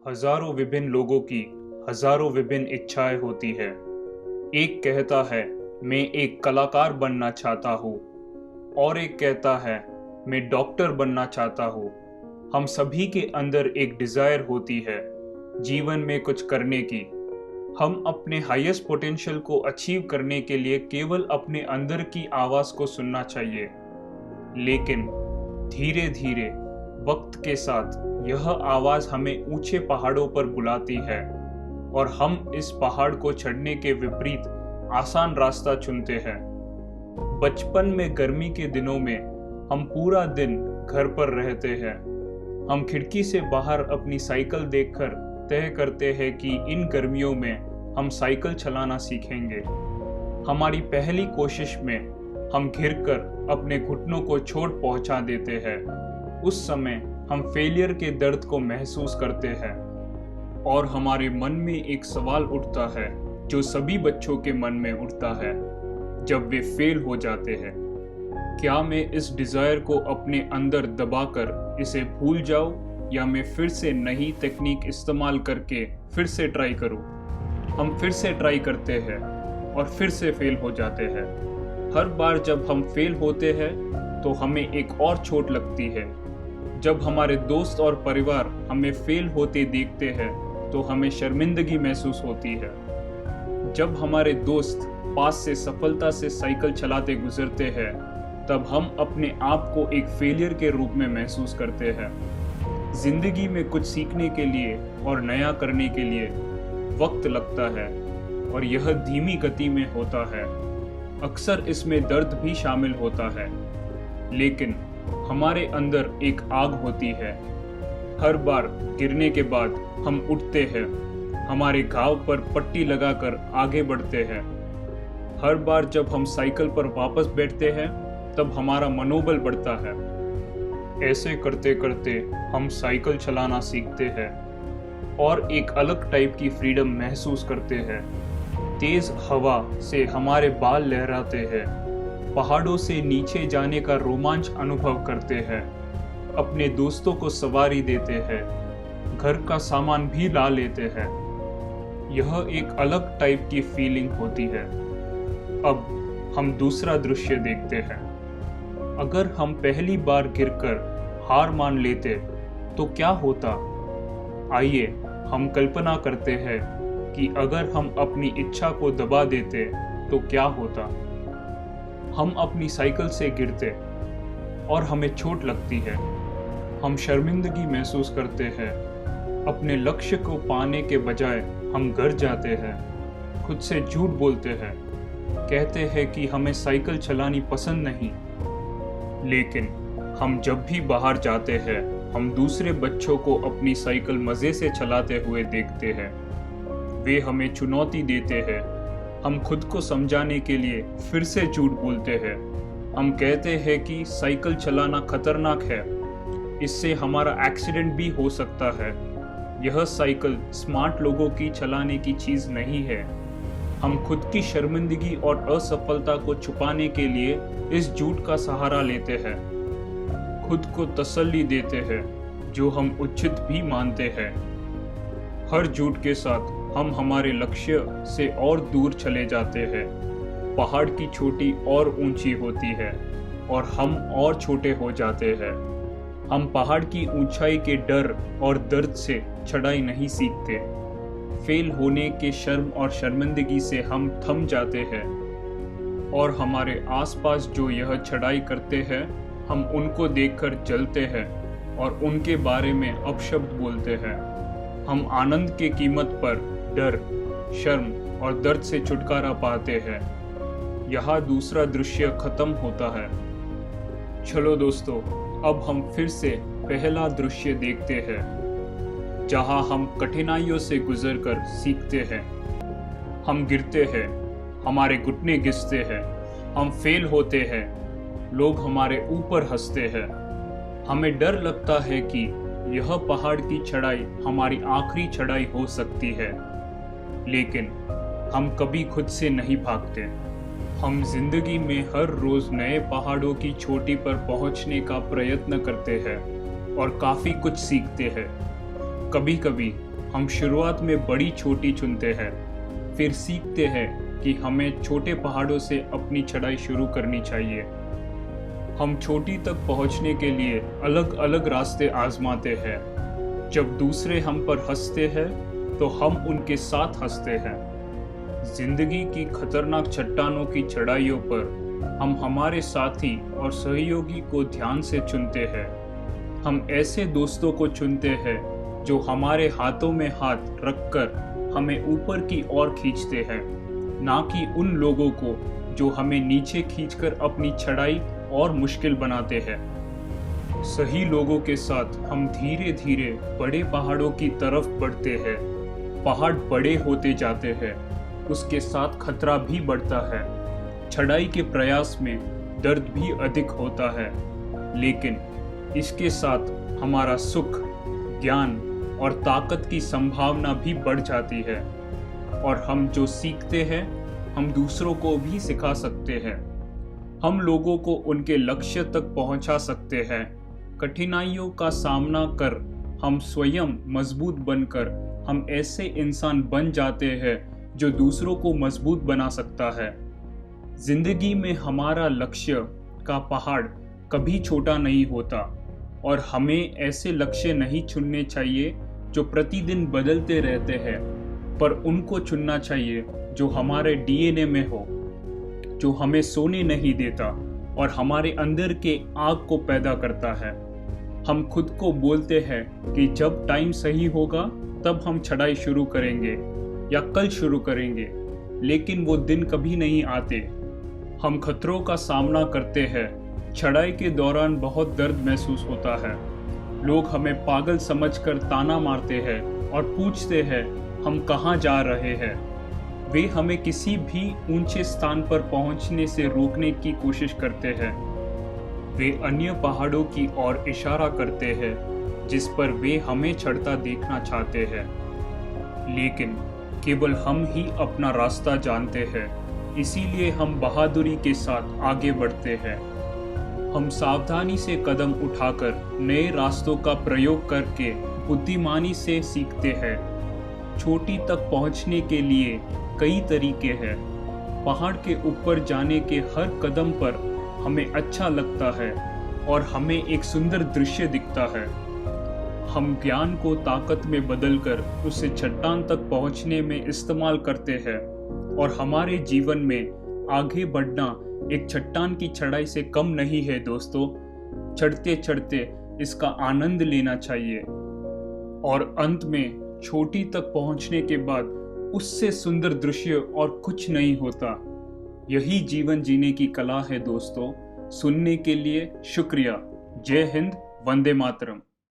हजारों विभिन्न लोगों की हजारों विभिन्न इच्छाएं होती है। एक कहता है मैं एक कलाकार बनना चाहता हूँ और एक कहता है मैं डॉक्टर बनना चाहता हूँ। हम सभी के अंदर एक डिजायर होती है जीवन में कुछ करने की। हम अपने हाईएस्ट पोटेंशियल को अचीव करने के लिए केवल अपने अंदर की आवाज को सुनना चाहिए। लेकिन धीरे धीरे वक्त के साथ यह आवाज हमें ऊंचे पहाड़ों पर बुलाती है और हम इस पहाड़ को चढ़ने के विपरीत आसान रास्ता चुनते हैं। बचपन में गर्मी के दिनों में हम पूरा दिन घर पर रहते हैं। हम खिड़की से बाहर अपनी साइकिल देखकर तय करते हैं कि इन गर्मियों में हम साइकिल चलाना सीखेंगे। हमारी पहली कोशिश में हम गिरकर अपने घुटनों को चोट पहुंचा देते हैं। उस समय हम फेलियर के दर्द को महसूस करते हैं और हमारे मन में एक सवाल उठता है जो सभी बच्चों के मन में उठता है जब वे फेल हो जाते हैं। क्या मैं इस डिजायर को अपने अंदर दबाकर इसे भूल जाऊं या मैं फिर से नई टेक्निक इस्तेमाल करके फिर से ट्राई करूं? हम फिर से ट्राई करते हैं और फिर से फेल हो जाते हैं। हर बार जब हम फेल होते हैं तो हमें एक और चोट लगती है। जब हमारे दोस्त और परिवार हमें फेल होते देखते हैं तो हमें शर्मिंदगी महसूस होती है। जब हमारे दोस्त पास से सफलता से साइकिल चलाते गुजरते हैं तब हम अपने आप को एक फेलियर के रूप में महसूस करते हैं। जिंदगी में कुछ सीखने के लिए और नया करने के लिए वक्त लगता है और यह धीमी गति में होता है। अक्सर इसमें दर्द भी शामिल होता है, लेकिन हमारे अंदर एक आग होती है। हर बार गिरने के बाद हम उठते हैं, हमारे घाव पर पट्टी लगाकर आगे बढ़ते हैं। हर बार जब हम साइकिल पर वापस बैठते हैं तब हमारा मनोबल बढ़ता है। ऐसे करते करते हम साइकिल चलाना सीखते हैं और एक अलग टाइप की फ्रीडम महसूस करते हैं। तेज हवा से हमारे बाल लहराते हैं, पहाड़ों से नीचे जाने का रोमांच अनुभव करते हैं, अपने दोस्तों को सवारी देते हैं, घर का सामान भी ला लेते हैं। यह एक अलग टाइप की फीलिंग होती है। अब हम दूसरा दृश्य देखते हैं। अगर हम पहली बार गिरकर हार मान लेते तो क्या होता? आइए हम कल्पना करते हैं कि अगर हम अपनी इच्छा को दबा देते तो क्या होता। हम अपनी साइकिल से गिरते और हमें चोट लगती है। हम शर्मिंदगी महसूस करते हैं। अपने लक्ष्य को पाने के बजाय हम घर जाते हैं, खुद से झूठ बोलते हैं, कहते हैं कि हमें साइकिल चलानी पसंद नहीं। लेकिन हम जब भी बाहर जाते हैं हम दूसरे बच्चों को अपनी साइकिल मज़े से चलाते हुए देखते हैं। वे हमें चुनौती देते हैं। हम खुद को समझाने के लिए फिर से झूठ बोलते हैं। हम कहते हैं कि साइकिल चलाना खतरनाक है, इससे हमारा एक्सीडेंट भी हो सकता है। यह साइकिल स्मार्ट लोगों की चलाने की चीज़ नहीं है। हम खुद की शर्मिंदगी और असफलता को छुपाने के लिए इस झूठ का सहारा लेते हैं। खुद को तसल्ली देते हैं जो हम उचित भी मानते हैं। हर झूठ के साथ हम हमारे लक्ष्य से और दूर चले जाते हैं। पहाड़ की चोटी और ऊंची होती है और हम और छोटे हो जाते हैं। हम पहाड़ की ऊंचाई के डर और दर्द से चढ़ाई नहीं सीखते। फेल होने के शर्म और शर्मिंदगी से हम थम जाते हैं और हमारे आसपास जो यह चढ़ाई करते हैं हम उनको देखकर जलते हैं और उनके बारे में अपशब्द बोलते हैं। हम आनंद के कीमत पर डर, शर्म और दर्द से छुटकारा पाते हैं। यहाँ दूसरा दृश्य खत्म होता है। चलो दोस्तों, अब हम फिर से पहला दृश्य देखते हैं जहाँ हम कठिनाइयों से गुजरकर सीखते हैं। हम गिरते हैं, हमारे घुटने घिसते हैं, हम फेल होते हैं, लोग हमारे ऊपर हंसते हैं। हमें डर लगता है कि यह पहाड़ की चढ़ाई हमारी आखिरी चढ़ाई हो सकती है, लेकिन हम कभी खुद से नहीं भागते। हम जिंदगी में हर रोज नए पहाड़ों की चोटी पर पहुंचने का प्रयत्न करते हैं और काफी कुछ सीखते हैं। कभी कभी हम शुरुआत में बड़ी चोटी चुनते हैं, फिर सीखते हैं कि हमें छोटे पहाड़ों से अपनी चढ़ाई शुरू करनी चाहिए। हम चोटी तक पहुंचने के लिए अलग अलग रास्ते आजमाते हैं। जब दूसरे हम पर हंसते हैं तो हम उनके साथ हंसते हैं। जिंदगी की खतरनाक चट्टानों की चढ़ाइयों पर हम हमारे साथी और सहयोगी को ध्यान से चुनते हैं। हम ऐसे दोस्तों को चुनते हैं जो हमारे हाथों में हाथ रखकर हमें ऊपर की ओर खींचते हैं, ना कि उन लोगों को जो हमें नीचे खींचकर अपनी चढ़ाई और मुश्किल बनाते हैं। सही लोगों के साथ हम धीरे धीरे बड़े पहाड़ों की तरफ बढ़ते हैं। पहाड़ बड़े होते जाते हैं, उसके साथ खतरा भी बढ़ता है। चढ़ाई के प्रयास में दर्द भी अधिक होता है, लेकिन इसके साथ हमारा सुख, ज्ञान और ताकत की संभावना भी बढ़ जाती है। और हम जो सीखते हैं हम दूसरों को भी सिखा सकते हैं। हम लोगों को उनके लक्ष्य तक पहुंचा सकते हैं। कठिनाइयों का सामना कर हम स्वयं मजबूत बनकर हम ऐसे इंसान बन जाते हैं जो दूसरों को मजबूत बना सकता है। जिंदगी में हमारा लक्ष्य का पहाड़ कभी छोटा नहीं होता और हमें ऐसे लक्ष्य नहीं चुनने चाहिए जो प्रतिदिन बदलते रहते हैं, पर उनको चुनना चाहिए जो हमारे डीएनए में हो, जो हमें सोने नहीं देता और हमारे अंदर के आग को पैदा करता है। हम खुद को बोलते हैं कि जब टाइम सही होगा तब हम चढ़ाई शुरू करेंगे या कल शुरू करेंगे, लेकिन वो दिन कभी नहीं आते। हम खतरों का सामना करते हैं। चढ़ाई के दौरान बहुत दर्द महसूस होता है। लोग हमें पागल समझकर ताना मारते हैं और पूछते हैं हम कहाँ जा रहे हैं। वे हमें किसी भी ऊंचे स्थान पर पहुंचने से रोकने की कोशिश करते हैं। वे अन्य पहाड़ों की ओर इशारा करते हैं जिस पर वे हमें चढ़ता देखना चाहते हैं, लेकिन केवल हम ही अपना रास्ता जानते हैं। इसीलिए हम बहादुरी के साथ आगे बढ़ते हैं। हम सावधानी से कदम उठाकर नए रास्तों का प्रयोग करके बुद्धिमानी से सीखते हैं। चोटी तक पहुंचने के लिए कई तरीके हैं। पहाड़ के ऊपर जाने के हर कदम पर हमें अच्छा लगता है और हमें एक सुंदर दृश्य दिखता है। हम ज्ञान को ताकत में बदलकर उसे चट्टान तक पहुंचने में इस्तेमाल करते हैं और हमारे जीवन में आगे बढ़ना एक चट्टान की चढ़ाई से कम नहीं है दोस्तों। चढ़ते चढ़ते इसका आनंद लेना चाहिए और अंत में चोटी तक पहुंचने के बाद उससे सुंदर दृश्य और कुछ नहीं होता। यही जीवन जीने की कला है दोस्तों। सुनने के लिए शुक्रिया। जय हिंद, वंदे मातरम।